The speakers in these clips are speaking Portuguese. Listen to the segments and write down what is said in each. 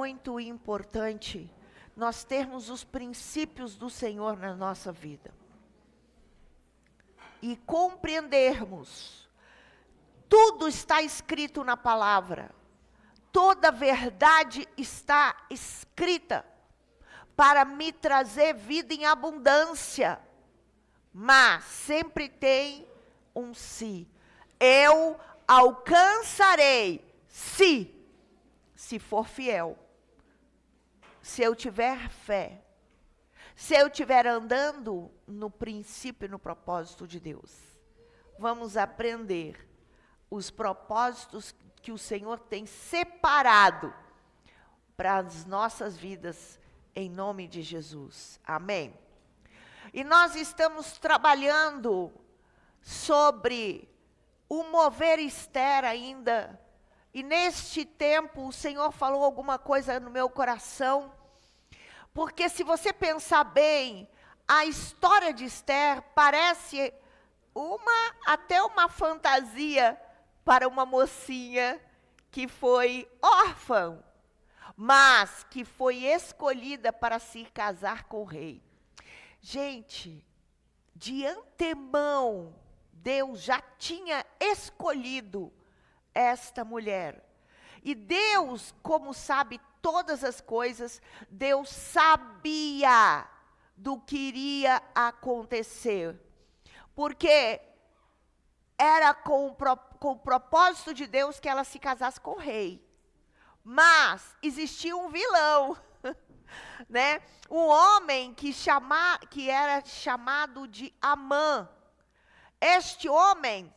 muito importante nós termos os princípios do Senhor na nossa vida. E compreendermos, tudo está escrito na palavra. Toda verdade está escrita para me trazer vida em abundância. Mas sempre tem um se. Eu alcançarei se for fiel. Se eu tiver fé. Se eu estiver andando no princípio e no propósito de Deus. Vamos aprender os propósitos que o Senhor tem separado para as nossas vidas, em nome de Jesus. Amém? E nós estamos trabalhando sobre o mover Esther ainda. E neste tempo o Senhor falou alguma coisa no meu coração. Porque se você pensar bem, a história de Esther parece até uma fantasia para uma mocinha que foi órfã, mas que foi escolhida para se casar com o rei. Gente, de antemão, Deus já tinha escolhido esta mulher. E Deus, como sabe todas as coisas, Deus sabia do que iria acontecer. Porque era com o propósito de Deus que ela se casasse com o rei. Mas existia um vilão, né? Um homem que era chamado de Amã. Este homem,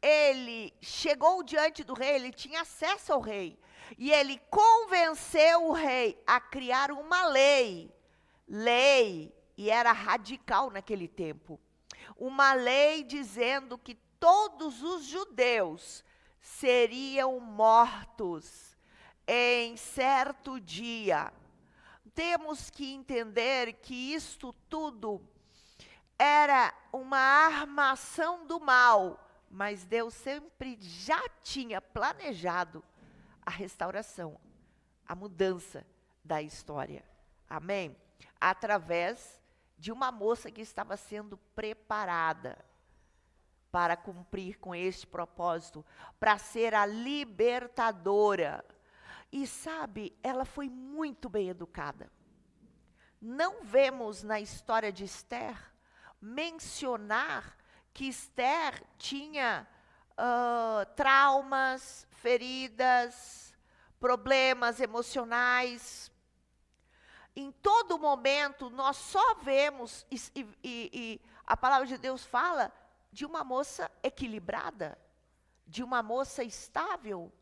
ele chegou diante do rei, ele tinha acesso ao rei. E ele convenceu o rei a criar uma lei, e era radical naquele tempo. Uma lei dizendo que todos os judeus seriam mortos em certo dia. Temos que entender que isto tudo era uma armação do mal, mas Deus sempre já tinha planejado a restauração, a mudança da história. Amém? Através de uma moça que estava sendo preparada para cumprir com este propósito, para ser a libertadora. E sabe, ela foi muito bem educada. Não vemos na história de Esther mencionar que Esther tinha traumas, feridas, problemas emocionais. Em todo momento, nós só vemos, e a palavra de Deus fala de uma moça equilibrada, de uma moça estável,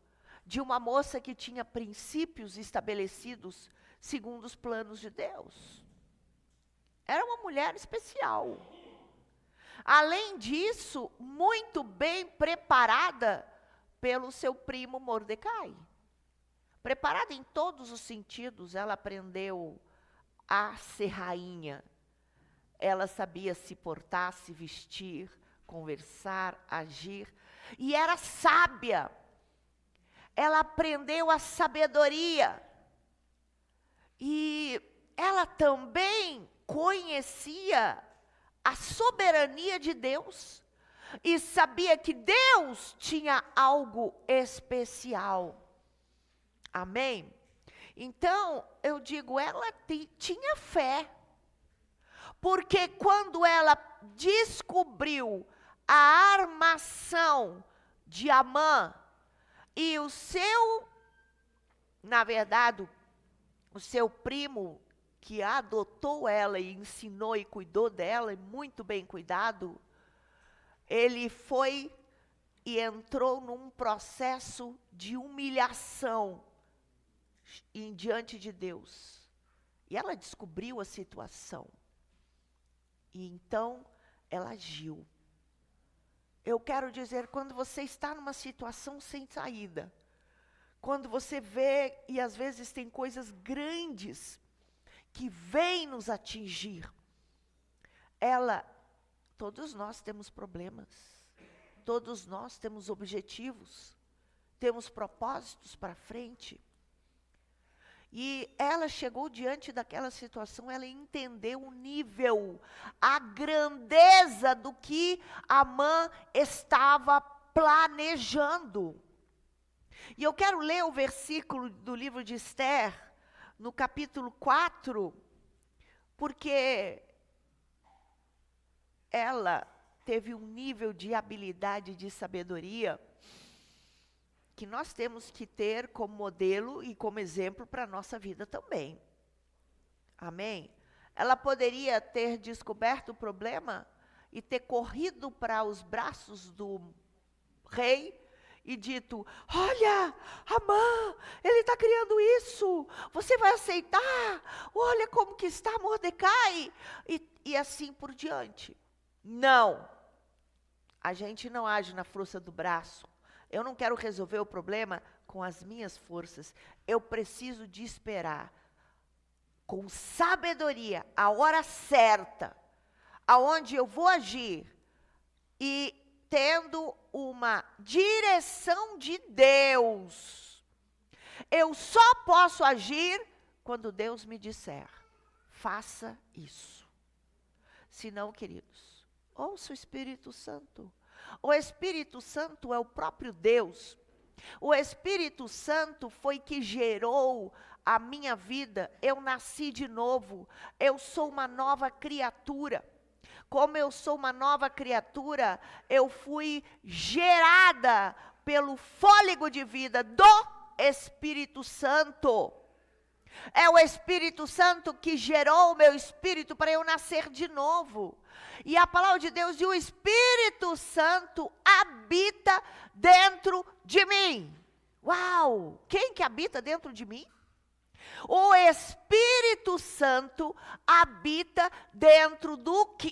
de uma moça que tinha princípios estabelecidos segundo os planos de Deus. Era uma mulher especial. Além disso, muito bem preparada pelo seu primo Mordecai. Preparada em todos os sentidos, ela aprendeu a ser rainha. Ela sabia se portar, se vestir, conversar, agir. E era sábia. Ela aprendeu a sabedoria. E ela também conhecia a soberania de Deus. E sabia que Deus tinha algo especial. Amém? Então, eu digo, ela tinha fé. Porque quando ela descobriu a armação de Amã e na verdade, o seu primo que adotou ela e ensinou e cuidou dela, muito bem cuidado, ele foi e entrou num processo de humilhação diante de Deus. E ela descobriu a situação. E então, ela agiu. Eu quero dizer, quando você está numa situação sem saída, quando você vê, e às vezes tem coisas grandes que vêm nos atingir, todos nós temos problemas, todos nós temos objetivos, temos propósitos para frente. E ela chegou diante daquela situação, ela entendeu o nível, a grandeza do que Amã estava planejando. E eu quero ler o versículo do livro de Esther, no capítulo 4, porque ela teve um nível de habilidade, de sabedoria, que nós temos que ter como modelo e como exemplo para a nossa vida também. Amém? Ela poderia ter descoberto o problema e ter corrido para os braços do rei e dito: olha, Amã, ele está criando isso, você vai aceitar? Olha como que está Mordecai, e assim por diante. Não, a gente não age na força do braço. Eu não quero resolver o problema com as minhas forças. Eu preciso de esperar com sabedoria, a hora certa, aonde eu vou agir e tendo uma direção de Deus. Eu só posso agir quando Deus me disser: faça isso. Senão, queridos, ouça o Espírito Santo. O Espírito Santo é o próprio Deus. O Espírito Santo foi que gerou a minha vida. Eu nasci de novo. Eu sou uma nova criatura. Como eu sou uma nova criatura, eu fui gerada pelo fôlego de vida do Espírito Santo. É o Espírito Santo que gerou o meu espírito para eu nascer de novo. E a palavra de Deus diz: o Espírito Santo habita dentro de mim. Uau! Quem que habita dentro de mim? O Espírito Santo habita dentro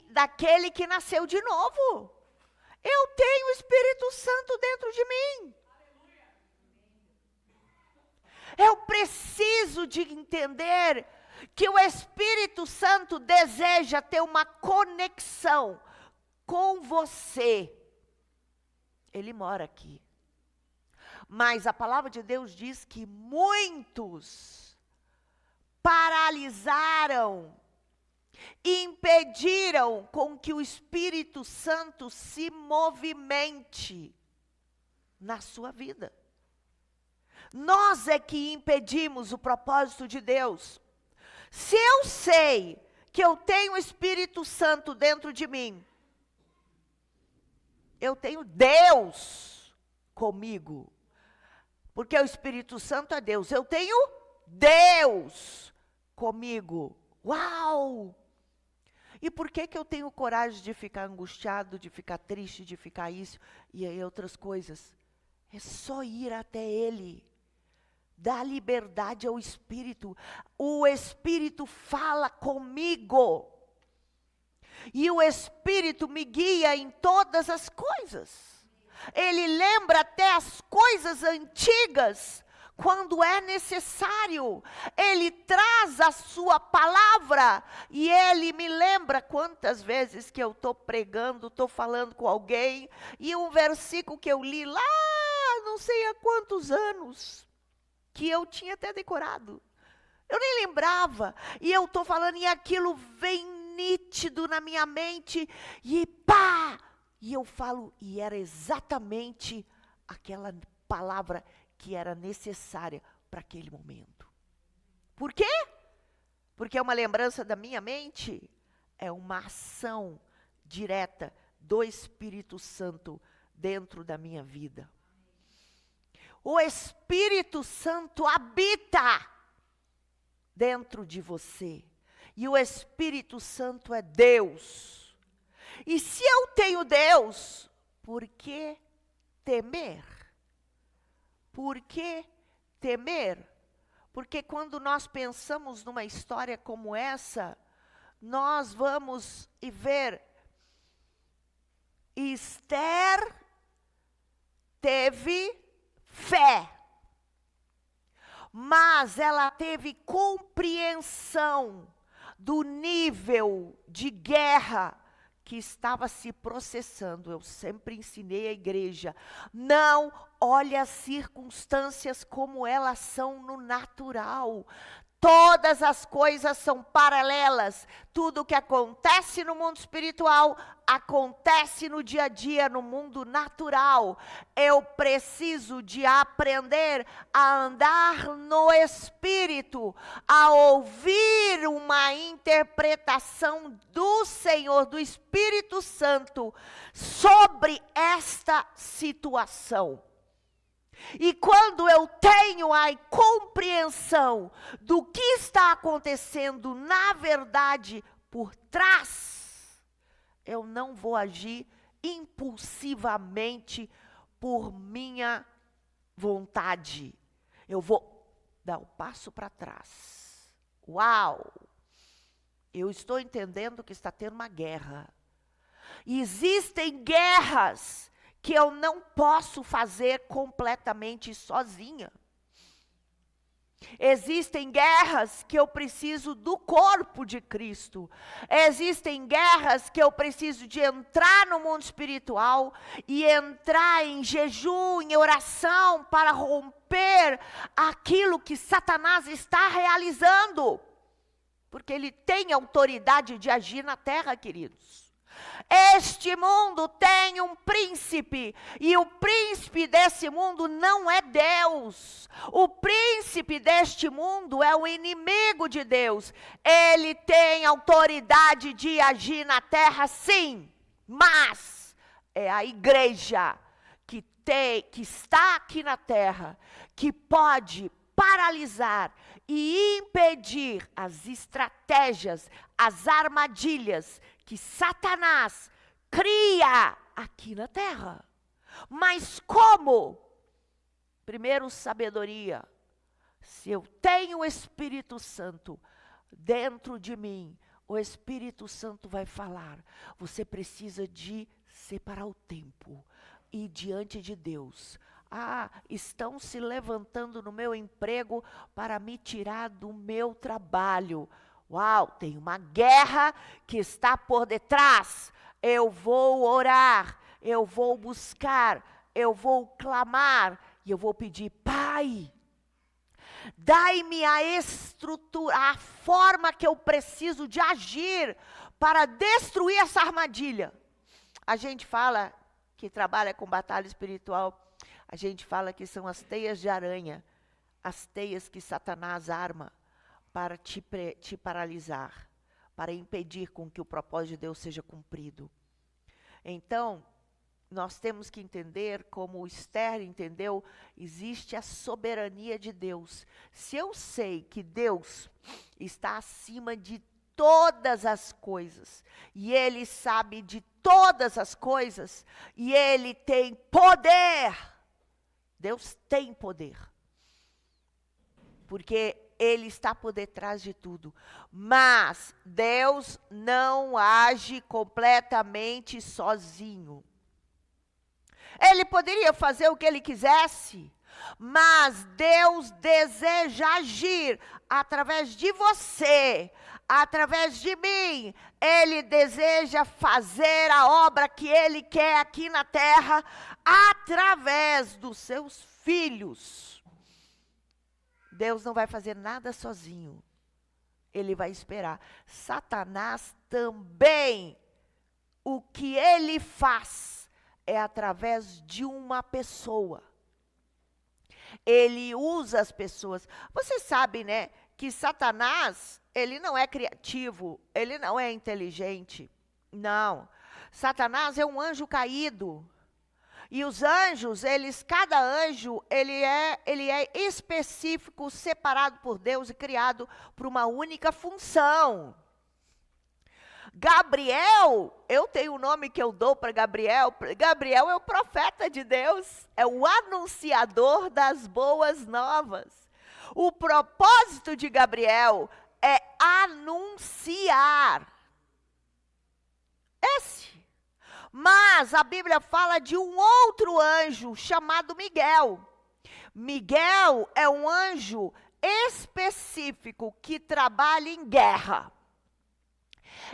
daquele que nasceu de novo. Eu tenho o Espírito Santo dentro de mim. Eu preciso de entender que o Espírito Santo deseja ter uma conexão com você. Ele mora aqui. Mas a palavra de Deus diz que muitos paralisaram, impediram com que o Espírito Santo se movimente na sua vida. Nós é que impedimos o propósito de Deus. Se eu sei que eu tenho o Espírito Santo dentro de mim, eu tenho Deus comigo. Porque o Espírito Santo é Deus. Eu tenho Deus comigo. Uau! E por que eu tenho coragem de ficar angustiado, de ficar triste, de ficar isso e aí outras coisas? É só ir até Ele. Dá liberdade ao Espírito. O Espírito fala comigo. E o Espírito me guia em todas as coisas. Ele lembra até as coisas antigas, quando é necessário. Ele traz a sua palavra e Ele me lembra quantas vezes que eu estou pregando, estou falando com alguém, e um versículo que eu li lá, não sei há quantos anos, que eu tinha até decorado. Eu nem lembrava. E eu estou falando e aquilo vem nítido na minha mente. E pá! E eu falo, e era exatamente aquela palavra que era necessária para aquele momento. Por quê? Porque é uma lembrança da minha mente. É uma ação direta do Espírito Santo dentro da minha vida. O Espírito Santo habita dentro de você. E o Espírito Santo é Deus. E se eu tenho Deus, por que temer? Por que temer? Porque quando nós pensamos numa história como essa, nós vamos e ver Esther teve fé, mas ela teve compreensão do nível de guerra que estava se processando. Eu sempre ensinei a igreja, não olhe as circunstâncias como elas são no natural. Todas as coisas são paralelas. Tudo que acontece no mundo espiritual acontece no dia a dia, no mundo natural. Eu preciso de aprender a andar no Espírito, a ouvir uma interpretação do Senhor, do Espírito Santo, sobre esta situação. E quando eu tenho a compreensão do que está acontecendo na verdade por trás, eu não vou agir impulsivamente por minha vontade. Eu vou dar um passo para trás. Uau! Eu estou entendendo que está tendo uma guerra. Existem guerras que eu não posso fazer completamente sozinha. Existem guerras que eu preciso do corpo de Cristo. Existem guerras que eu preciso de entrar no mundo espiritual e entrar em jejum, em oração, para romper aquilo que Satanás está realizando. Porque ele tem autoridade de agir na terra, queridos. Este mundo tem um príncipe, e o príncipe desse mundo não é Deus. O príncipe deste mundo é o inimigo de Deus. Ele tem autoridade de agir na terra, sim, mas é a igreja que está aqui na terra, que pode paralisar e impedir as estratégias, as armadilhas que Satanás cria aqui na terra. Mas como? Primeiro, sabedoria. Se eu tenho o Espírito Santo dentro de mim, o Espírito Santo vai falar. Você precisa de separar o tempo e diante de Deus. Estão se levantando no meu emprego para me tirar do meu trabalho. Uau, tem uma guerra que está por detrás. Eu vou orar, eu vou buscar, eu vou clamar e eu vou pedir: Pai, dai-me a estrutura, a forma que eu preciso de agir para destruir essa armadilha. A gente fala que trabalha com batalha espiritual, a gente fala que são as teias de aranha, as teias que Satanás arma para te paralisar, para impedir com que o propósito de Deus seja cumprido. Então, nós temos que entender, como o Esther entendeu, existe a soberania de Deus. Se eu sei que Deus está acima de todas as coisas, e Ele sabe de todas as coisas, e Ele tem poder, Deus tem poder, porque Ele está por detrás de tudo. Mas Deus não age completamente sozinho. Ele poderia fazer o que Ele quisesse, mas Deus deseja agir através de você, através de mim. Ele deseja fazer a obra que Ele quer aqui na terra, através dos seus filhos. Deus não vai fazer nada sozinho. Ele vai esperar. Satanás também, o que ele faz é através de uma pessoa. Ele usa as pessoas. Você sabe, né, que Satanás, ele não é criativo, ele não é inteligente. Não. Satanás é um anjo caído. E os anjos, cada anjo, ele é específico, separado por Deus e criado para uma única função. Gabriel, eu tenho um nome que eu dou para Gabriel. Gabriel é o profeta de Deus, é o anunciador das boas novas. O propósito de Gabriel é anunciar. Mas a Bíblia fala de um outro anjo chamado Miguel. Miguel é um anjo específico que trabalha em guerra.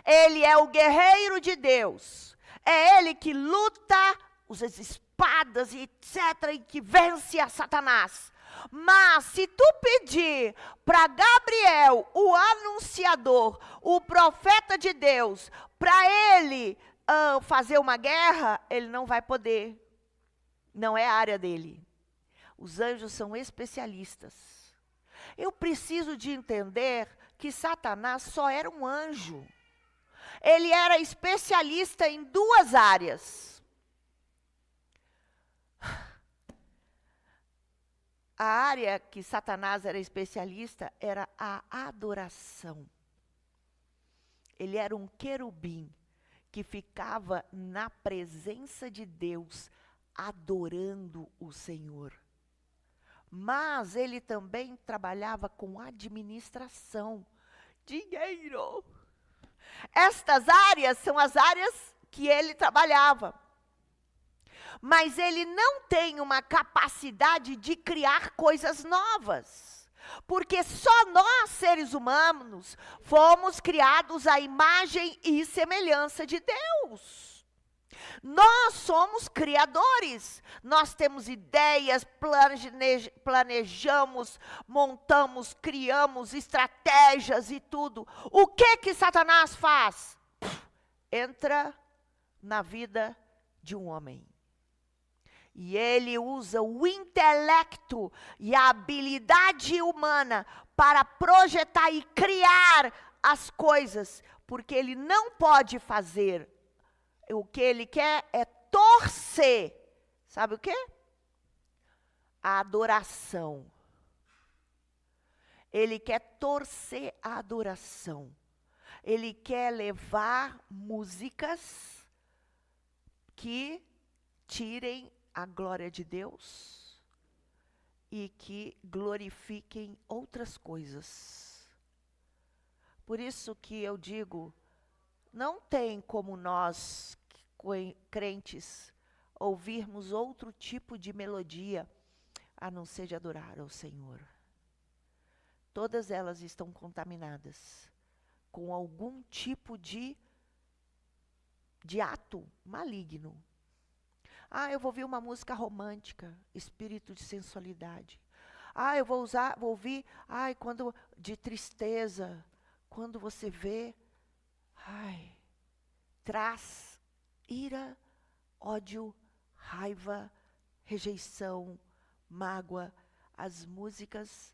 Ele é o guerreiro de Deus. É ele que luta, usa as espadas e etc. e que vence a Satanás. Mas se tu pedir para Gabriel, o anunciador, o profeta de Deus, para ele fazer uma guerra, ele não vai poder. Não é a área dele. Os anjos são especialistas. Eu preciso de entender que Satanás só era um anjo. Ele era especialista em duas áreas. A área que Satanás era especialista era a adoração. Ele era um querubim que ficava na presença de Deus, adorando o Senhor. Mas ele também trabalhava com administração, dinheiro. Estas áreas são as áreas que ele trabalhava. Mas ele não tem uma capacidade de criar coisas novas. Porque só nós, seres humanos, fomos criados à imagem e semelhança de Deus. Nós somos criadores. Nós temos ideias, planejamos, montamos, criamos estratégias e tudo. O que Satanás faz? Entra na vida de um homem. E ele usa o intelecto e a habilidade humana para projetar e criar as coisas, porque ele não pode fazer. O que ele quer é torcer. Sabe o quê? A adoração. Ele quer torcer a adoração. Ele quer levar músicas que tirem a glória de Deus e que glorifiquem outras coisas. Por isso que eu digo, não tem como nós, crentes, ouvirmos outro tipo de melodia, a não ser de adorar ao Senhor. Todas elas estão contaminadas com algum tipo de ato maligno. Eu vou ouvir uma música romântica, espírito de sensualidade. Eu vou ouvir, quando de tristeza, quando você vê, traz ira, ódio, raiva, rejeição, mágoa. As músicas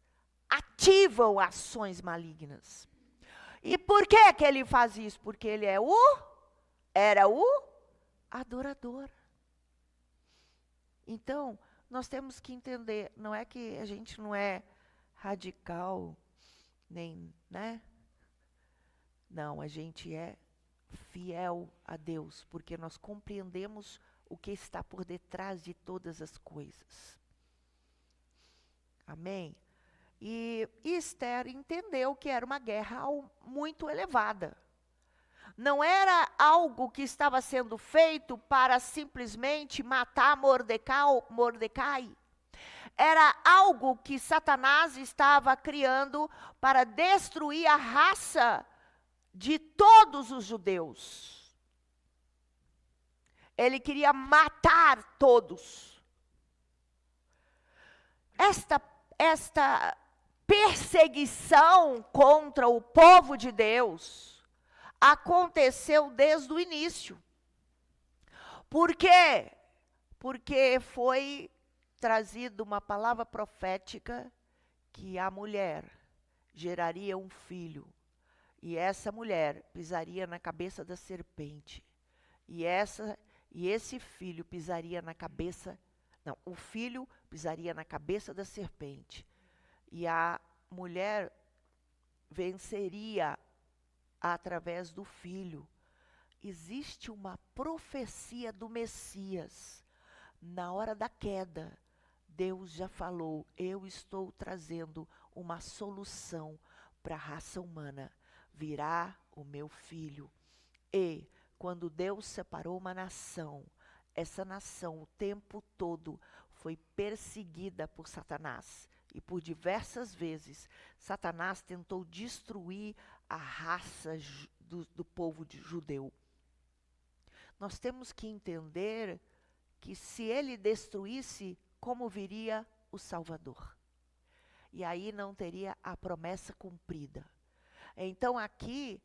ativam ações malignas. E por que ele faz isso? Porque ele era o adorador. Então, nós temos que entender, não é que a gente não é radical, nem, né? Não, a gente é fiel a Deus, porque nós compreendemos o que está por detrás de todas as coisas. Amém? E Esther entendeu que era uma guerra muito elevada. Não era algo que estava sendo feito para simplesmente matar Mordecai. Era algo que Satanás estava criando para destruir a raça de todos os judeus. Ele queria matar todos. Esta perseguição contra o povo de Deus aconteceu desde o início. Por quê? Porque foi trazida uma palavra profética que a mulher geraria um filho. E essa mulher pisaria na cabeça da serpente. E esse filho pisaria na cabeça... Não, o filho pisaria na cabeça da serpente. E a mulher venceria através do filho. Existe uma profecia do Messias. Na hora da queda, Deus já falou, eu estou trazendo uma solução para a raça humana. Virá o meu filho. E quando Deus separou uma nação, essa nação o tempo todo foi perseguida por Satanás. E por diversas vezes, Satanás tentou destruir a raça do povo judeu. Nós temos que entender que se ele destruísse, como viria o Salvador? E aí não teria a promessa cumprida. Então aqui,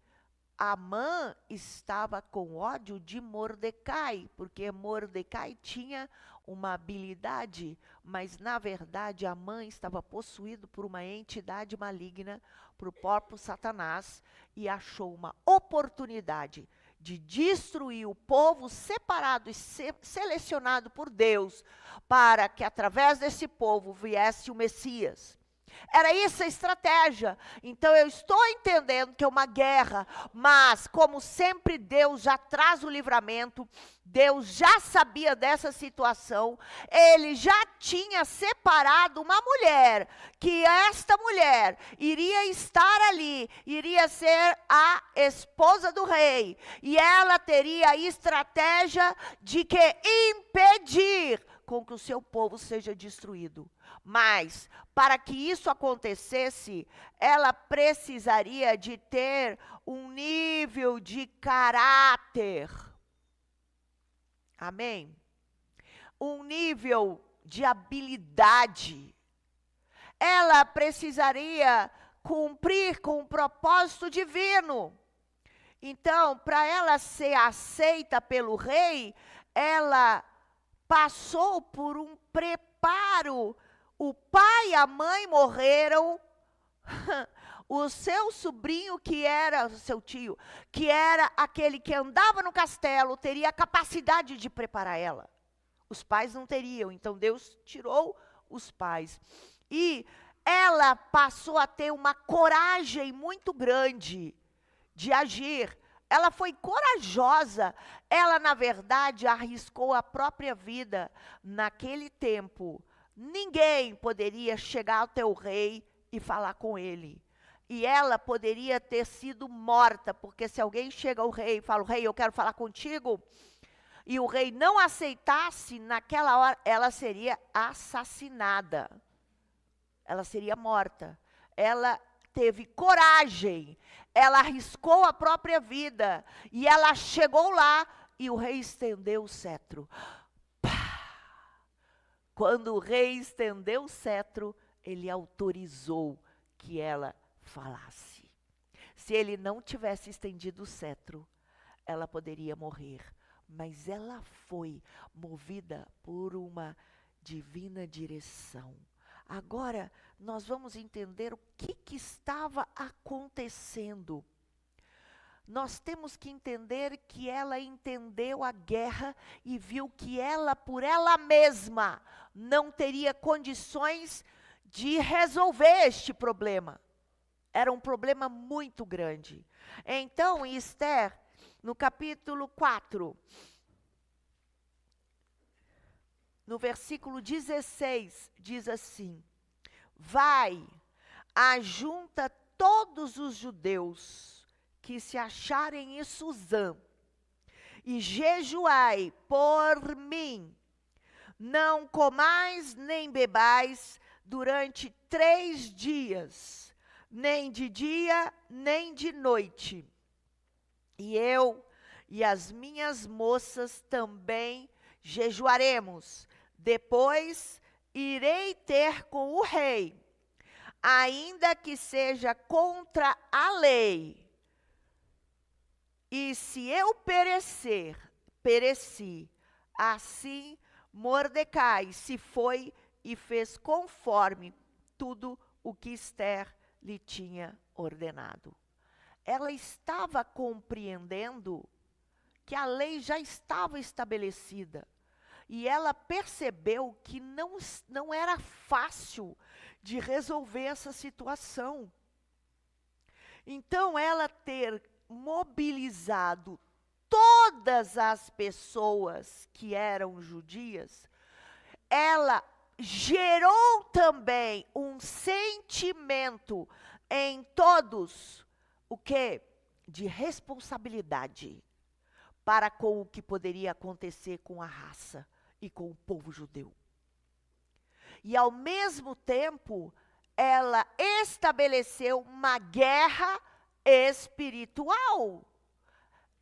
Amã estava com ódio de Mordecai, porque Mordecai tinha uma habilidade, mas na verdade Amã estava possuído por uma entidade maligna, por próprio Satanás, e achou uma oportunidade de destruir o povo separado e selecionado por Deus, para que através desse povo viesse o Messias. Era isso a estratégia. Então eu estou entendendo que é uma guerra, mas como sempre Deus já traz o livramento, Deus já sabia dessa situação, Ele já tinha separado uma mulher, que esta mulher iria estar ali, iria ser a esposa do rei, e ela teria a estratégia de que impedir com que o seu povo seja destruído. Mas, para que isso acontecesse, ela precisaria de ter um nível de caráter. Amém? Um nível de habilidade. Ela precisaria cumprir com um propósito divino. Então, para ela ser aceita pelo rei, ela passou por um preparo. O pai e a mãe morreram, o seu sobrinho, que era, o seu tio, que era aquele que andava no castelo, teria a capacidade de preparar ela. Os pais não teriam, então Deus tirou os pais. E ela passou a ter uma coragem muito grande de agir. Ela foi corajosa, ela na verdade arriscou a própria vida. Naquele tempo, ninguém poderia chegar até o rei e falar com ele. E ela poderia ter sido morta, porque se alguém chega ao rei e fala, rei, eu quero falar contigo, e o rei não aceitasse, naquela hora ela seria assassinada. Ela seria morta. Ela teve coragem, ela arriscou a própria vida, e ela chegou lá, e o rei estendeu o cetro. Quando o rei estendeu o cetro, ele autorizou que ela falasse. Se ele não tivesse estendido o cetro, ela poderia morrer. Mas ela foi movida por uma divina direção. Agora, nós vamos entender o que estava acontecendo. Nós temos que entender que ela entendeu a guerra e viu que ela, por ela mesma, não teria condições de resolver este problema. Era um problema muito grande. Então, Esther, no capítulo 4, no versículo 16, diz assim: vai, ajunta todos os judeus que se acharem em Suzã, e jejuai por mim, não comais nem bebais durante 3 dias, nem de dia, nem de noite. E eu e as minhas moças também jejuaremos. Depois irei ter com o rei, ainda que seja contra a lei. E se eu perecer, pereci. Assim Mordecai se foi e fez conforme tudo o que Esther lhe tinha ordenado. Ela estava compreendendo que a lei já estava estabelecida. E ela percebeu que não era fácil de resolver essa situação. Então, ela ter mobilizado todas as pessoas que eram judias, ela gerou também um sentimento em todos, o quê? De responsabilidade para com o que poderia acontecer com a raça e com o povo judeu. E ao mesmo tempo, ela estabeleceu uma guerra espiritual.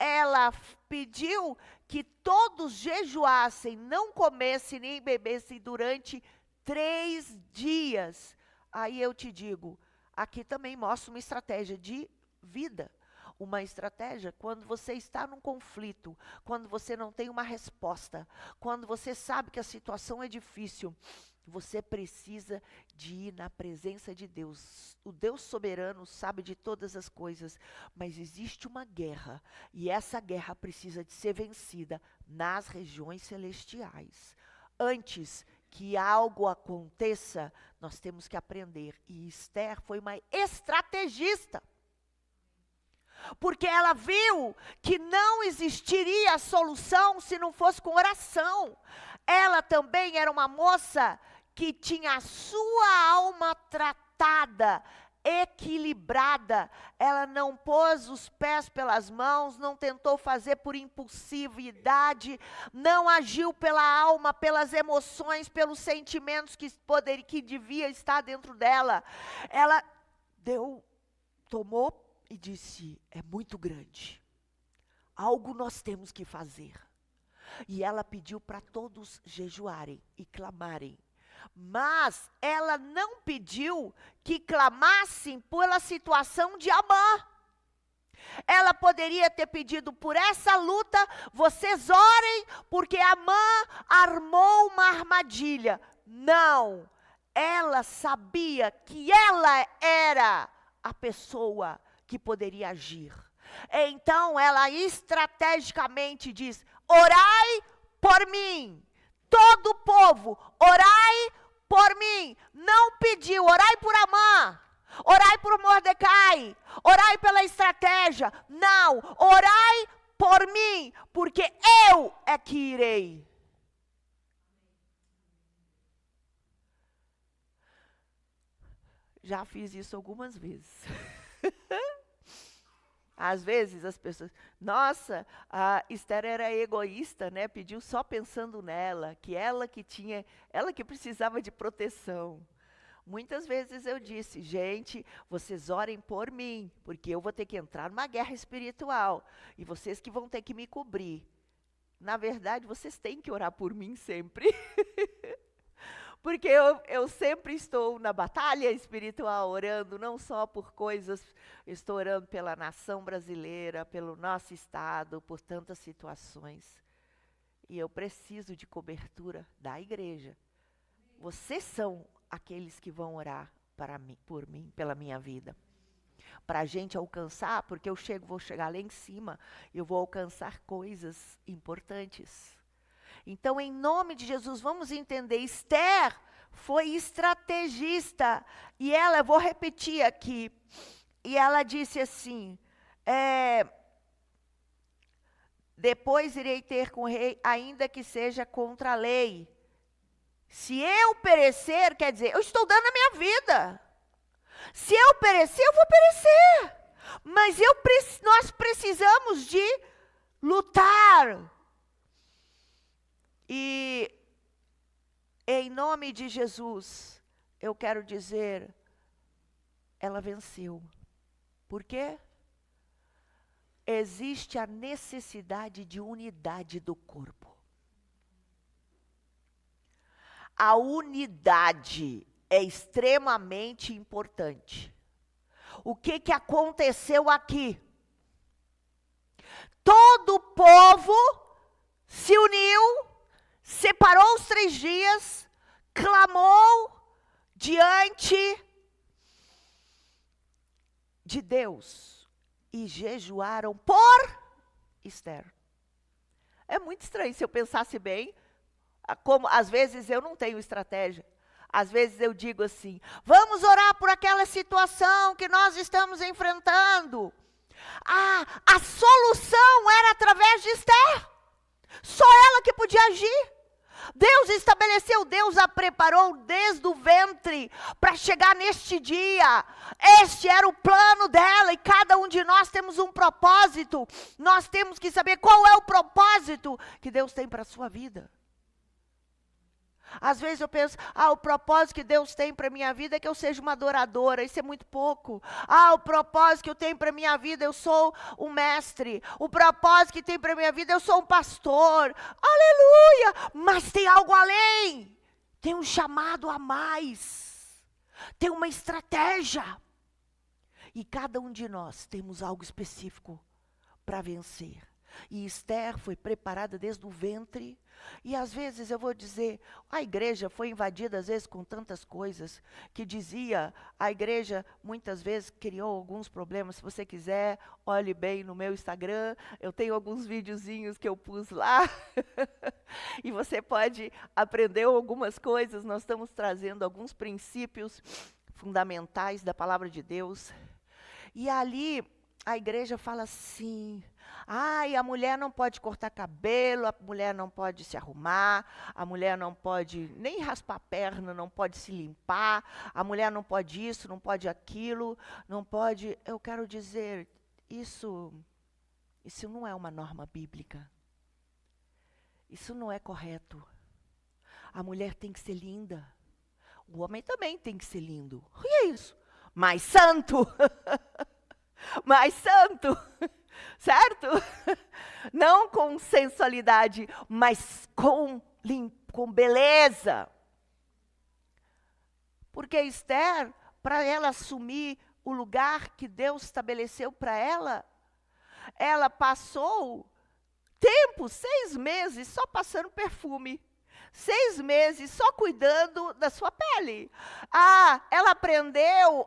ela pediu que todos jejuassem, não comessem nem bebessem durante 3 dias. Aí eu te digo, aqui também mostra uma estratégia de vida. Uma estratégia quando você está num conflito, quando você não tem uma resposta, quando você sabe que a situação é difícil, você precisa de ir na presença de Deus. O Deus soberano sabe de todas as coisas, mas existe uma guerra, e essa guerra precisa de ser vencida nas regiões celestiais. Antes que algo aconteça, nós temos que aprender. E Esther foi uma estrategista, porque ela viu que não existiria solução se não fosse com oração. Ela também era uma moça que tinha a sua alma tratada, equilibrada. Ela não pôs os pés pelas mãos, não tentou fazer por impulsividade, não agiu pela alma, pelas emoções, pelos sentimentos que devia estar dentro dela. Ela tomou e disse: é muito grande, algo nós temos que fazer. E ela pediu para todos jejuarem e clamarem. Mas ela não pediu que clamassem pela situação de Amã. Ela poderia ter pedido por essa luta, vocês orem, porque Amã armou uma armadilha. Não, ela sabia que ela era a pessoa que poderia agir. Então ela estrategicamente diz: orai por mim. Todo o povo, orai por mim. Não pediu, orai por Amã, orai por Mordecai, orai pela estratégia. Não, orai por mim, porque eu é que irei. Já fiz isso algumas vezes. Às vezes as pessoas, nossa, a Esther era egoísta, né? Pediu só pensando nela, ela que precisava de proteção. Muitas vezes eu disse: gente, vocês orem por mim, porque eu vou ter que entrar numa guerra espiritual, e vocês que vão ter que me cobrir. Na verdade, vocês têm que orar por mim sempre. Porque eu sempre estou na batalha espiritual, orando não só por coisas, estou orando pela nação brasileira, pelo nosso estado, por tantas situações. E eu preciso de cobertura da igreja. Vocês são aqueles que vão orar por mim, pela minha vida. Para a gente alcançar, porque vou chegar lá em cima, eu vou alcançar coisas importantes. Então, em nome de Jesus, vamos entender, Esther foi estrategista, e ela, eu vou repetir aqui, e ela disse assim, depois irei ter com o rei, ainda que seja contra a lei. Se eu perecer, quer dizer, eu estou dando a minha vida. Se eu perecer, eu vou perecer. Mas nós precisamos de lutar. E em nome de Jesus, eu quero dizer, ela venceu. Por quê? Existe a necessidade de unidade do corpo. A unidade é extremamente importante. O que aconteceu aqui? Todo o povo se uniu, separou os 3 dias, clamou diante de Deus e jejuaram por Esther. É muito estranho, se eu pensasse bem, como às vezes eu não tenho estratégia. Às vezes eu digo assim, vamos orar por aquela situação que nós estamos enfrentando. A solução era através de Esther. Só ela que podia agir. Deus estabeleceu, Deus a preparou desde o ventre para chegar neste dia. Este era o plano dela, e cada um de nós temos um propósito. Nós temos que saber qual é o propósito que Deus tem para a sua vida. Às vezes eu penso, o propósito que Deus tem para a minha vida é que eu seja uma adoradora, isso é muito pouco. O propósito que eu tenho para a minha vida, eu sou um mestre. O propósito que tem para a minha vida, eu sou um pastor. Aleluia! Mas tem algo além. Tem um chamado a mais. Tem uma estratégia. E cada um de nós temos algo específico para vencer. E Esther foi preparada desde o ventre. E às vezes eu vou dizer, a igreja foi invadida às vezes com tantas coisas, que dizia, a igreja muitas vezes criou alguns problemas. Se você quiser, olhe bem no meu Instagram, eu tenho alguns videozinhos que eu pus lá, e você pode aprender algumas coisas. Nós estamos trazendo alguns princípios fundamentais da palavra de Deus. E ali a igreja fala assim, a mulher não pode cortar cabelo, a mulher não pode se arrumar, a mulher não pode nem raspar a perna, não pode se limpar, a mulher não pode isso, não pode aquilo, não pode... Eu quero dizer, isso não é uma norma bíblica. Isso não é correto. A mulher tem que ser linda. O homem também tem que ser lindo. E é isso. Mais santo. Mais santo. Certo? Não com sensualidade, mas com beleza. Porque Esther, para ela assumir o lugar que Deus estabeleceu para ela passou tempo, 6 meses, só passando perfume. 6 meses só cuidando da sua pele. Ela aprendeu,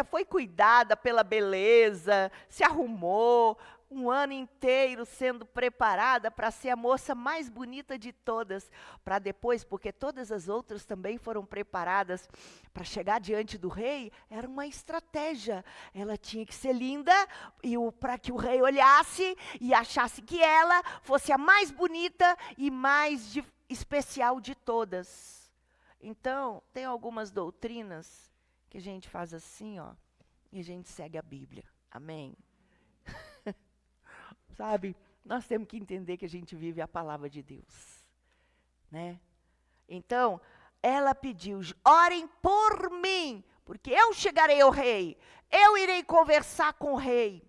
foi cuidada pela beleza, se arrumou, um ano inteiro sendo preparada para ser a moça mais bonita de todas, para depois, porque todas as outras também foram preparadas para chegar diante do rei. Era uma estratégia. Ela tinha que ser linda, para que o rei olhasse e achasse que ela fosse a mais bonita e mais especial de todas. Então, tem algumas doutrinas que a gente faz assim, e a gente segue a Bíblia. Amém? Sabe? Nós temos que entender que a gente vive a palavra de Deus, né? Então, ela pediu, orem por mim, porque eu chegarei ao rei, eu irei conversar com o rei.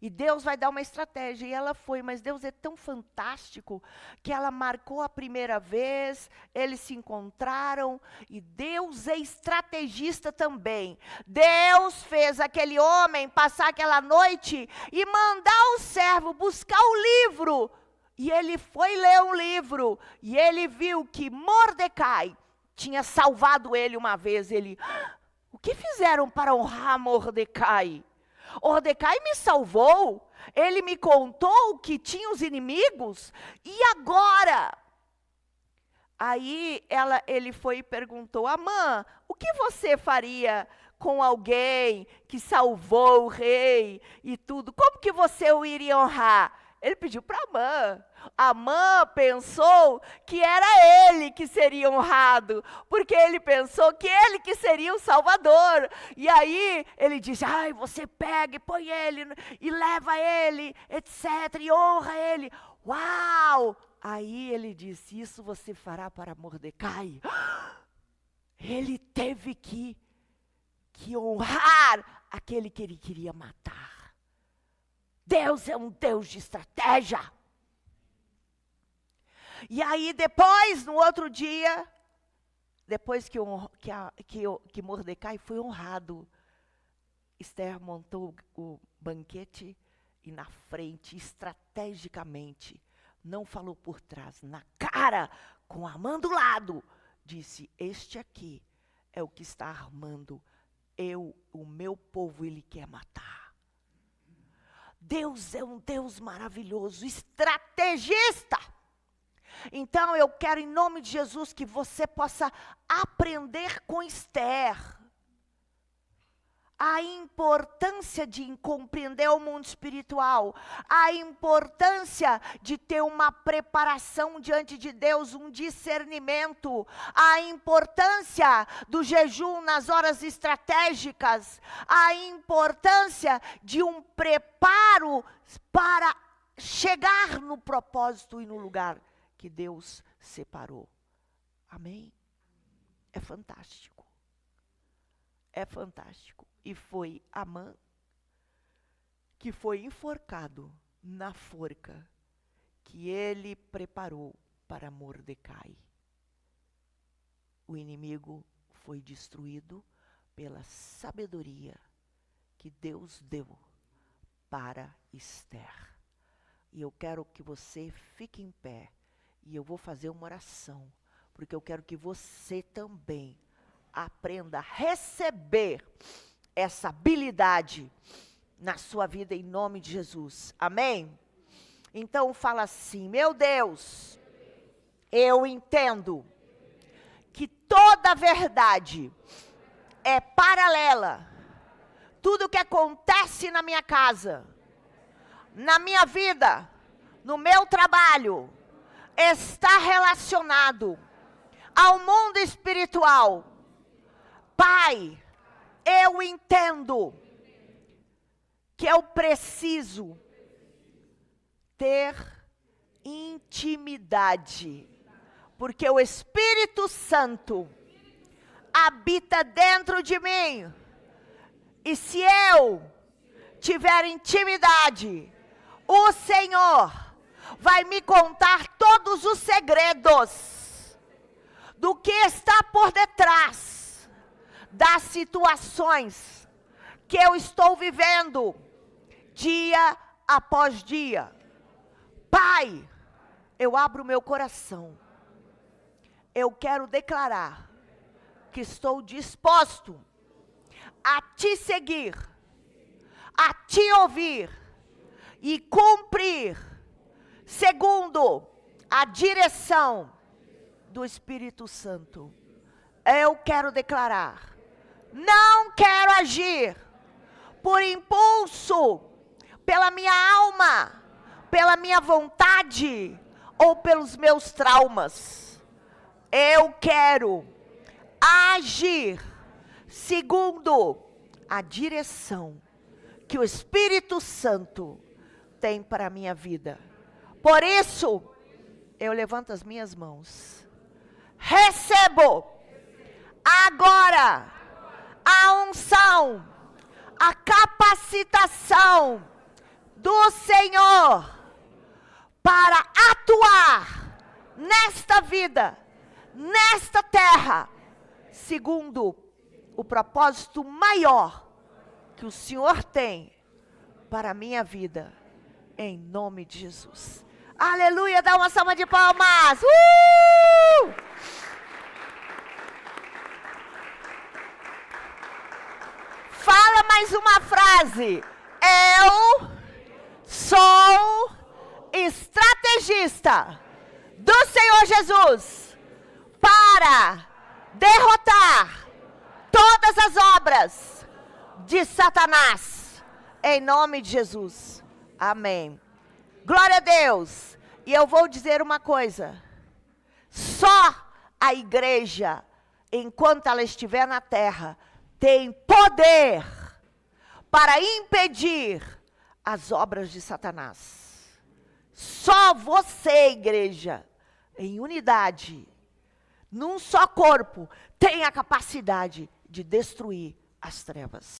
E Deus vai dar uma estratégia, e ela foi, mas Deus é tão fantástico, que ela marcou a primeira vez, eles se encontraram, e Deus é estrategista também. Deus fez aquele homem passar aquela noite, e mandar o servo buscar o livro, e ele foi ler um livro, e ele viu que Mordecai tinha salvado ele uma vez. O que fizeram para honrar Mordecai? Mordecai me salvou, ele me contou que tinha os inimigos, e agora? Aí ele foi e perguntou, Amã, o que você faria com alguém que salvou o rei e tudo? Como que você o iria honrar? Ele pediu para Amã. Amã pensou que era ele que seria honrado, porque ele pensou que ele que seria o Salvador. E aí ele disse, você pega e põe ele, e leva ele, etc., e honra ele. Uau! Aí ele disse, isso você fará para Mordecai. Ele teve que honrar aquele que ele queria matar. Deus é um Deus de estratégia. E aí depois, no outro dia, depois que Mordecai foi honrado, Esther montou o banquete e na frente, estrategicamente, não falou por trás, na cara, com Amã do lado, disse, este aqui é o que está armando, o meu povo, ele quer matar. Deus é um Deus maravilhoso, estrategista. Então eu quero em nome de Jesus que você possa aprender com Esther a importância de compreender o mundo espiritual, a importância de ter uma preparação diante de Deus, um discernimento, a importância do jejum nas horas estratégicas, a importância de um preparo para chegar no propósito e no lugar que Deus separou. Amém? É fantástico. É fantástico. E foi Amã que foi enforcado na forca que ele preparou para Mordecai. O inimigo foi destruído pela sabedoria que Deus deu para Esther. E eu quero que você fique em pé. E eu vou fazer uma oração. Porque eu quero que você também aprenda a receber essa habilidade na sua vida em nome de Jesus. Amém? Então fala assim: meu Deus, eu entendo que toda verdade é paralela. Tudo que acontece na minha casa, na minha vida, no meu trabalho, está relacionado ao mundo espiritual. Pai, eu entendo que eu preciso ter intimidade, porque o Espírito Santo habita dentro de mim. E se eu tiver intimidade, o Senhor vai me contar todos os segredos do que está por detrás das situações que eu estou vivendo dia após dia. Pai, eu abro meu coração. Eu quero declarar que estou disposto a te seguir, a te ouvir e cumprir segundo a direção do Espírito Santo. Eu quero declarar, não quero agir por impulso, pela minha alma, pela minha vontade ou pelos meus traumas. Eu quero agir segundo a direção que o Espírito Santo tem para a minha vida. Por isso, eu levanto as minhas mãos. Recebo agora a unção, a capacitação do Senhor para atuar nesta vida, nesta terra, segundo o propósito maior que o Senhor tem para a minha vida, em nome de Jesus. Aleluia, dá uma salva de palmas. Fala mais uma frase. Eu sou estrategista do Senhor Jesus para derrotar todas as obras de Satanás, em nome de Jesus. Amém. Glória a Deus. E eu vou dizer uma coisa. Só a igreja, enquanto ela estiver na terra, tem poder para impedir as obras de Satanás. Só você, igreja, em unidade, num só corpo, tem a capacidade de destruir as trevas.